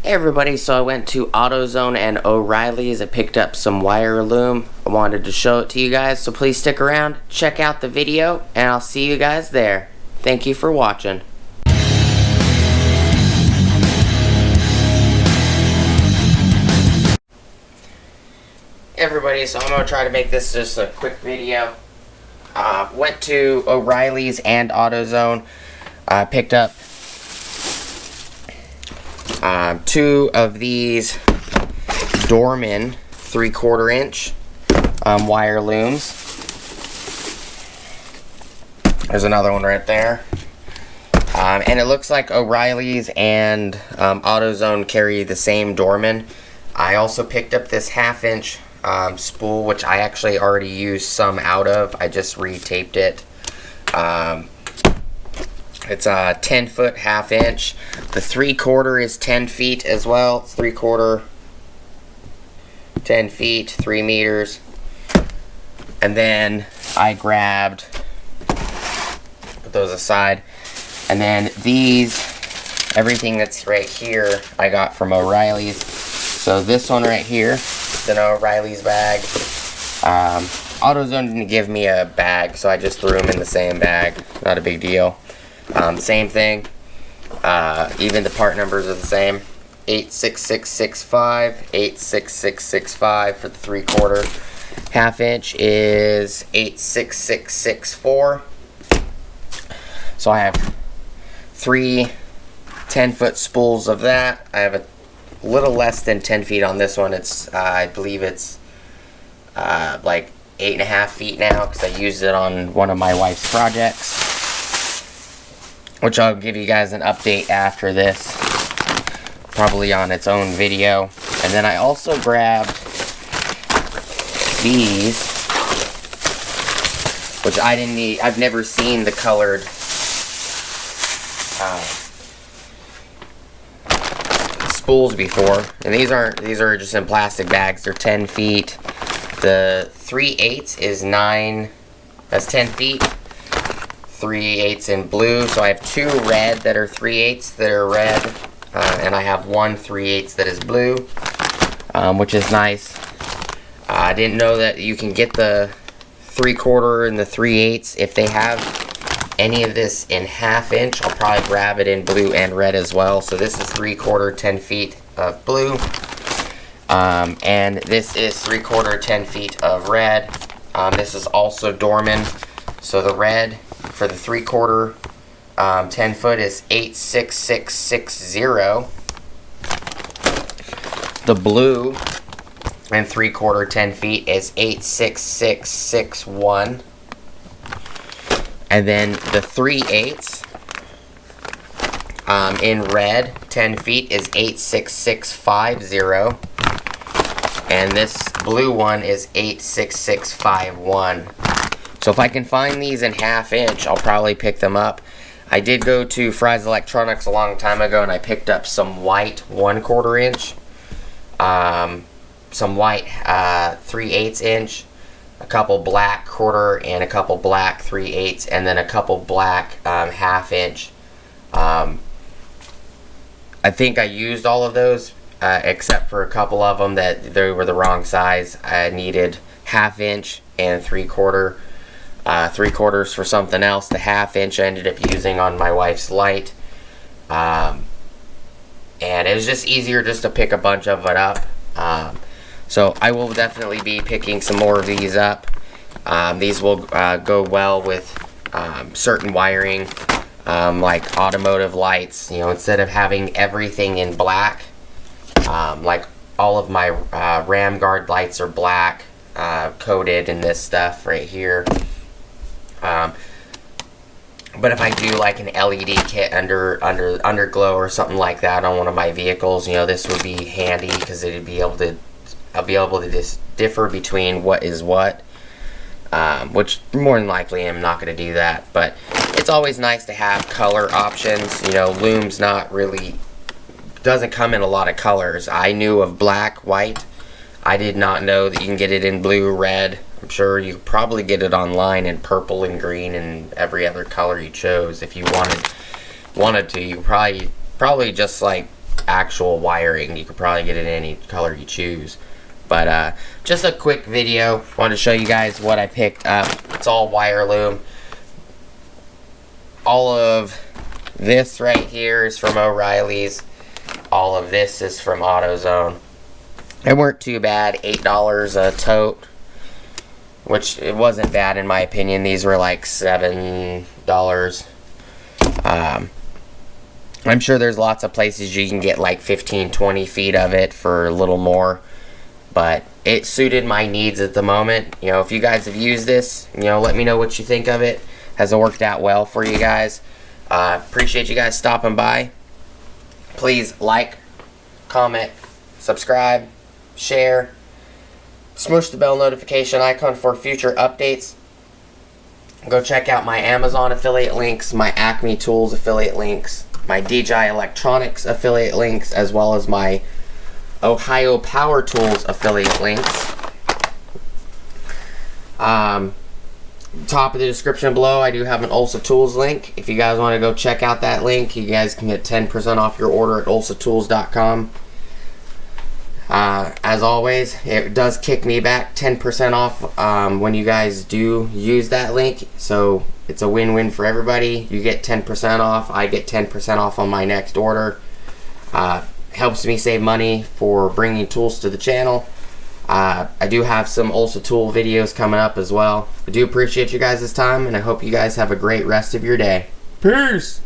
Hey everybody, so I went to Autozone and Orileys. I picked up some wire loom. I wanted to show it to you guys, so please stick around, check out the video, and I'll see you guys there. Thank you for watching. Hey everybody, so I'm going to try to make this just a quick video. Went to Orileys and Autozone. Picked up two of these Dorman 3/4 inch wire looms. There's another one right there. And it looks like Orileys and Autozone carry the same Dorman. I also picked up this 1/2 inch spool, which I actually already used some out of. I just retaped it. It's a 10-foot 1/2 inch. The 3/4 is 10 feet as well. It's 3/4, 10 feet, 3 meters. And then I grabbed, put those aside. And then these, everything that's right here, I got from Orileys. So this one right here, it's an Orileys bag. Autozone didn't give me a bag, so I just threw them in the same bag. Not a big deal. Same thing. Even the part numbers are the same. 86665, 86665 for the 3/4. 1/2 inch is 86664. So I have 3 10-foot spools of that. I have a little less than 10 feet on this one. It's I believe it's like 8.5 feet now, because I used it on one of my wife's projects, which I'll give you guys an update after this, probably on its own video. And then I also grabbed these, which I didn't need. I've never seen the colored spools before, and these are just in plastic bags. They're 10 feet. The 3/8 is 9. That's 10 feet. 3/8 in blue, so I have 2 red that are 3/8 that are red, and I have 1 3/8 that is blue, which is nice. I didn't know that you can get the 3/4 and the 3/8. If they have any of this in 1/2 inch, I'll probably grab it in blue and red as well. So this is 3/4 10 feet of blue, and this is 3/4 10 feet of red. This is also Dorman. So the red for the 3/4 10 foot is 86660. The blue and 3/4 10 feet is 86661. And then the 3/8 in red 10 feet is 86650. And this blue one is 86651. So if I can find these in 1/2 inch, I'll probably pick them up. I did go to Fry's Electronics a long time ago, and I picked up some white 1/4 inch, some white 3/8 inch, a couple black 1/4, and a couple black 3/8, and then a couple black 1/2 inch. I think I used all of those, except for a couple of them that they were the wrong size. I needed 1/2 inch and 3/4. 3/4 for something else. The 1/2 inch I ended up using on my wife's light, and it was just easier just to pick a bunch of it up. So I will definitely be picking some more of these up. These will go well with certain wiring, like automotive lights. You know, instead of having everything in black, like all of my ram guard lights are black, coated in this stuff right here. But if I do like an LED kit underglow or something like that on one of my vehicles, you know, this would be handy, because I'll be able to just differ between what is what, which more than likely I'm not going to do that. But it's always nice to have color options. You know, Loom's doesn't come in a lot of colors. I knew of black, white. I did not know that you can get it in blue, red. I'm sure you could probably get it online in purple and green and every other color you chose. If you wanted to, you probably just like actual wiring. You could probably get it in any color you choose. But just a quick video. Wanted to show you guys what I picked up. It's all wire loom. All of this right here is from Orileys. All of this is from Autozone. They weren't too bad. $8 a tote, which it wasn't bad in my opinion. These were like $7. I'm sure there's lots of places you can get like 15-20 feet of it for a little more, but it suited my needs at the moment. You know, if you guys have used this, you know, let me know what you think of it. Has it worked out well for you guys? Appreciate you guys stopping by. Please like, comment, subscribe, share, smush the bell notification icon for future updates. Go check out my Amazon affiliate links, my Acme Tools affiliate links, my DJI Electronics affiliate links, as well as my Ohio Power Tools affiliate links. Top of the description below, I do have an Ulsa Tools link. If you guys want to go check out that link, you guys can get 10% off your order at ulsatools.com. As always, it does kick me back 10% off when you guys do use that link. So it's a win-win for everybody. You get 10% off. I get 10% off on my next order. Helps me save money for bringing tools to the channel. I do have some Ulsa tool videos coming up as well. I do appreciate you guys' time, and I hope you guys have a great rest of your day. Peace!